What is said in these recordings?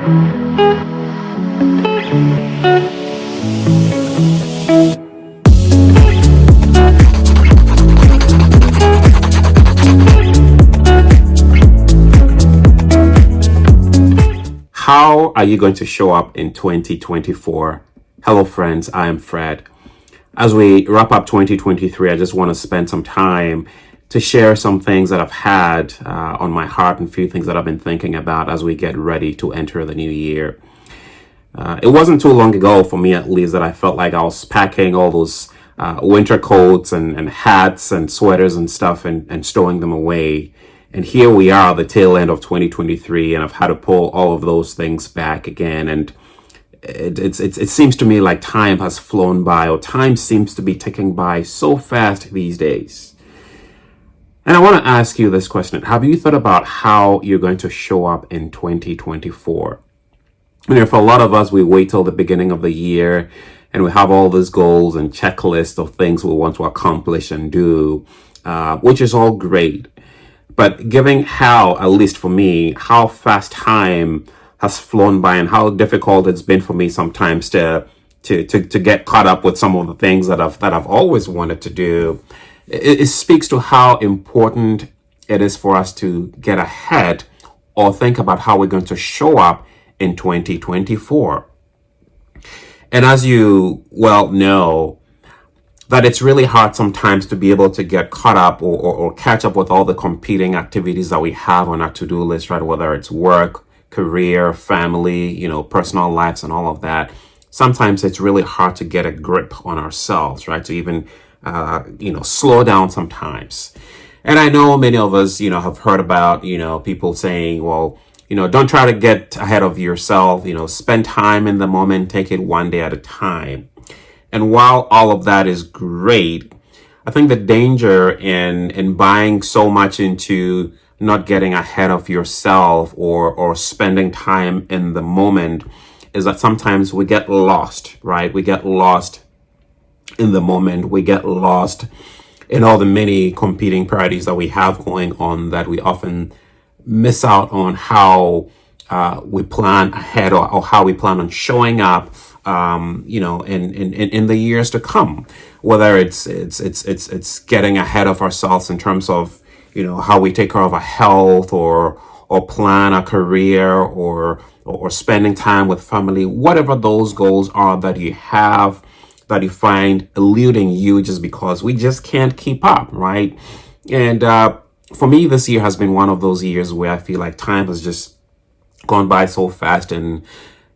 How are you going to show up in 2024? Hello, friends. I am Fred. As we wrap up 2023, I just want to spend some time to share some things that I've had on my heart and a few things that I've been thinking about as we get ready to enter the new year. It wasn't too long ago, for me at least, that I felt like I was packing all those winter coats and hats and sweaters and stuff and stowing them away. And here we are, the tail end of 2023, and I've had to pull all of those things back again. And it seems to me like time has flown by, or time seems to be ticking by so fast these days. And I want to ask you this question. Have you thought about how you're going to show up in 2024? For a lot of us, we wait till the beginning of the year and we have all these goals and checklists of things we want to accomplish and do, which is all great. But given how, at least for me, how fast time has flown by and how difficult it's been for me sometimes to get caught up with some of the things that I've always wanted to do, it speaks to how important it is for us to get ahead or think about how we're going to show up in 2024. And as you well know, that it's really hard sometimes to be able to get caught up or catch up with all the competing activities that we have on our to-do list, right? Whether it's work, career, family, personal lives and all of that. Sometimes it's really hard to get a grip on ourselves, right? To even, slow down sometimes. And I know many of us, have heard about, people saying, well, don't try to get ahead of yourself, spend time in the moment, take it one day at a time. And while all of that is great, I think the danger in buying so much into not getting ahead of yourself or spending time in the moment is that sometimes we get lost, right? We get lost in the moment. We get lost in all the many competing priorities that we have going on, that we often miss out on how we plan ahead or how we plan on showing up in the years to come, whether it's getting ahead of ourselves in terms of, how we take care of our health or plan a career or spending time with family, whatever those goals are that you have, that you find eluding you just because we just can't keep up, right? And for me, this year has been one of those years where I feel like time has just gone by so fast, and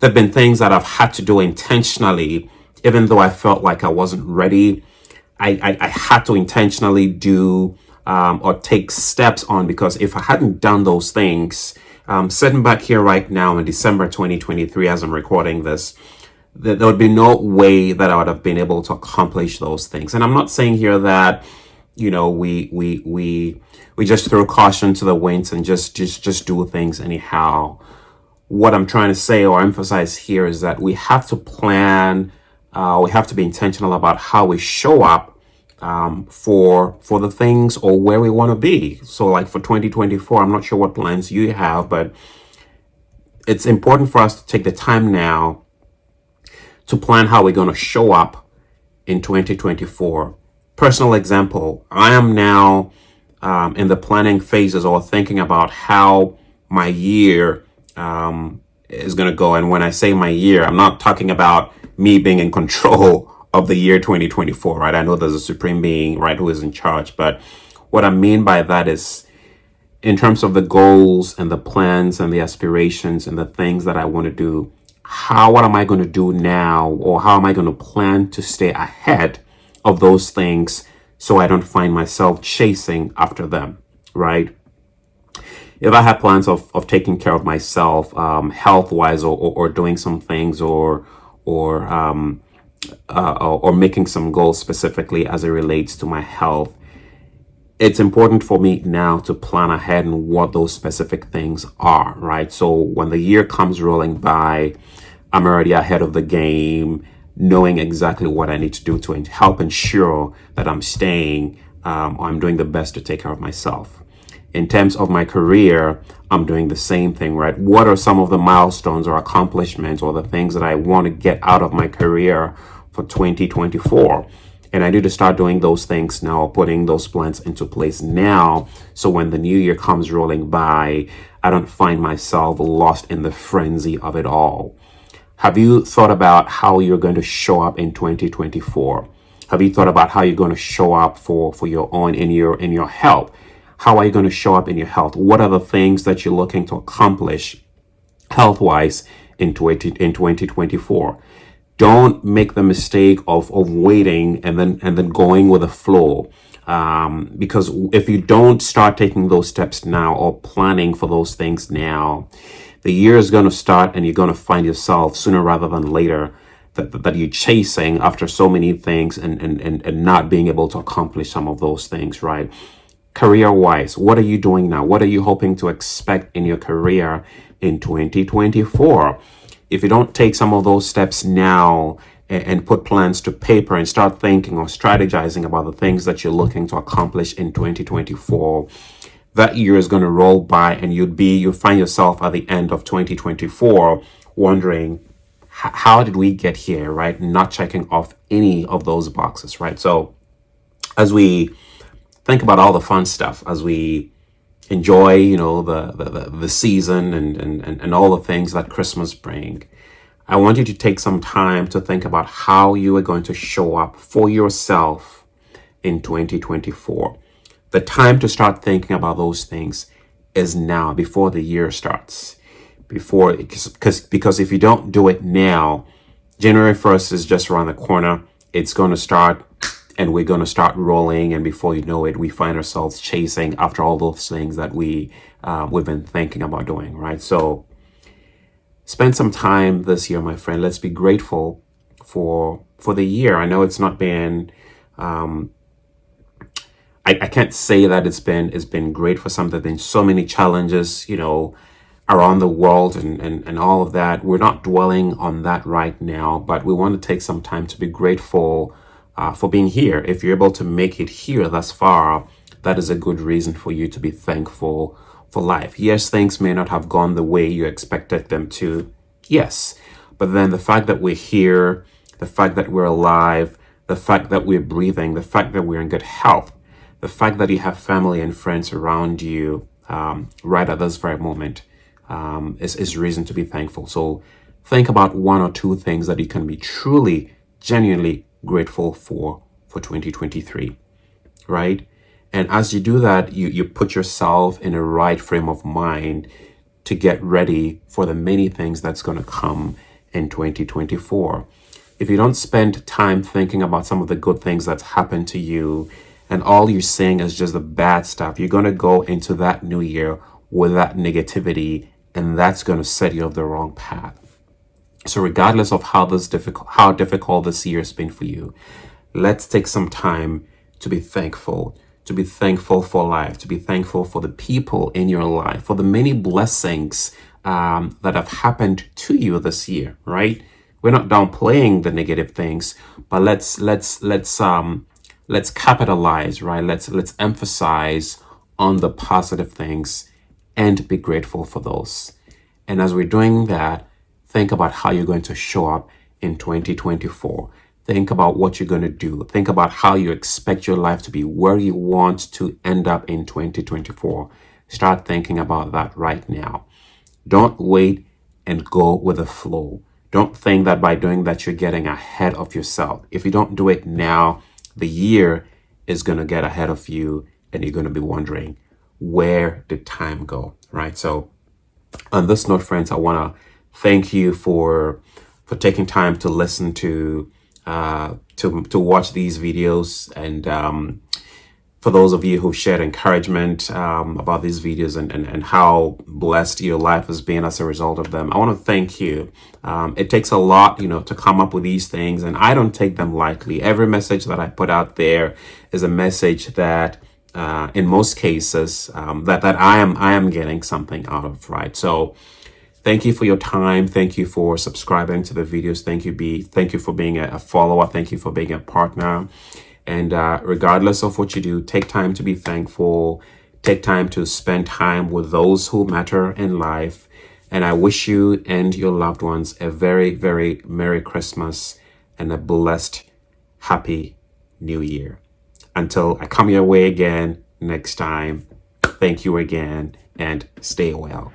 there have been things that I've had to do intentionally, even though I felt like I wasn't ready. I had to intentionally do or take steps on, because if I hadn't done those things, sitting back here right now in December 2023, as I'm recording this, there would be no way that I would have been able to accomplish those things. And I'm not saying here that, we just throw caution to the winds and just do things anyhow. What I'm trying to say or emphasize here is that we have to plan, we have to be intentional about how we show up for the things or where we want to be. So like for 2024, I'm not sure what plans you have, but it's important for us to take the time now to plan how we're going to show up in 2024. Personal example, I am now in the planning phases or thinking about how my year is going to go. And when I say my year, I'm not talking about me being in control of the year 2024, right? I know there's a supreme being, right, who is in charge. But what I mean by that is in terms of the goals and the plans and the aspirations and the things that I want to do, what am I going to do now? Or how am I going to plan to stay ahead of those things so I don't find myself chasing after them, right? If I have plans of taking care of myself, health-wise, or doing some things, or making some goals specifically as it relates to my health, it's important for me now to plan ahead and what those specific things are, right? So when the year comes rolling by, I'm already ahead of the game, knowing exactly what I need to do to help ensure that I'm staying, or I'm doing the best to take care of myself. In terms of my career, I'm doing the same thing, right? What are some of the milestones or accomplishments or the things that I want to get out of my career for 2024? And I need to start doing those things now, putting those plans into place now. So when the new year comes rolling by, I don't find myself lost in the frenzy of it all. Have you thought about how you're going to show up in 2024? Have you thought about how you're going to show up for your own in your health? How are you going to show up in your health? What are the things that you're looking to accomplish health wise in 2024? Don't make the mistake of waiting and then going with the flow. Because if you don't start taking those steps now or planning for those things now, the year is going to start and you're going to find yourself sooner rather than later that you're chasing after so many things and not being able to accomplish some of those things, right? Career wise, what are you doing now? What are you hoping to expect in your career in 2024? If you don't take some of those steps now and put plans to paper and start thinking or strategizing about the things that you're looking to accomplish in 2024, that year is going to roll by and you'll find yourself at the end of 2024 wondering, how did we get here, right? Not checking off any of those boxes, right? So as we think about all the fun stuff, as we enjoy, the season and all the things that Christmas bring, I want you to take some time to think about how you are going to show up for yourself in 2024. The time to start thinking about those things is now, before the year starts. Because if you don't do it now, January 1st is just around the corner. It's going to start and we're going to start rolling, and before you know it, we find ourselves chasing after all those things that we've been thinking about doing, right? So spend some time this year, my friend. Let's be grateful for the year. I know it's not been I can't say that it's been great for some. There've been so many challenges, around the world and all of that. We're not dwelling on that right now, but we want to take some time to be grateful for being here. If you're able to make it here thus far, that is a good reason for you to be thankful for life. Yes, things may not have gone the way you expected them to. Yes, but then the fact that we're here, the fact that we're alive, the fact that we're breathing, the fact that we're in good health, the fact that you have family and friends around you right at this very moment is reason to be thankful. So think about one or two things that you can be truly, genuinely grateful for 2023, right? And as you do that, you put yourself in a right frame of mind to get ready for the many things that's going to come in 2024. If you don't spend time thinking about some of the good things that's happened to you and all you're seeing is just the bad stuff, you're going to go into that new year with that negativity, and that's going to set you on the wrong path. So regardless of how difficult this year has been for you, let's take some time to be thankful for life, to be thankful for the people in your life, for the many blessings that have happened to you this year, right? We're not downplaying the negative things, but let's capitalize, right? Let's emphasize on the positive things and be grateful for those. And as we're doing that, think about how you're going to show up in 2024. Think about what you're going to do. Think about how you expect your life to be, where you want to end up in 2024. Start thinking about that right now. Don't wait and go with the flow. Don't think that by doing that, you're getting ahead of yourself. If you don't do it now, the year is going to get ahead of you and you're going to be wondering, where did time go, right? So on this note, friends, I want to thank you for taking time to listen to watch these videos, and for those of you who shared encouragement about these videos and how blessed your life has been as a result of them, I want to thank you. It takes a lot, to come up with these things, and I don't take them lightly. Every message that I put out there is a message that in most cases that I am getting something out of, right? So thank you for your time. Thank you for subscribing to the videos. Thank you for being a follower. Thank you for being a partner. And regardless of what you do, take time to be thankful. Take time to spend time with those who matter in life. And I wish you and your loved ones a very, very Merry Christmas and a blessed, happy New Year. Until I come your way again next time, thank you again and stay well.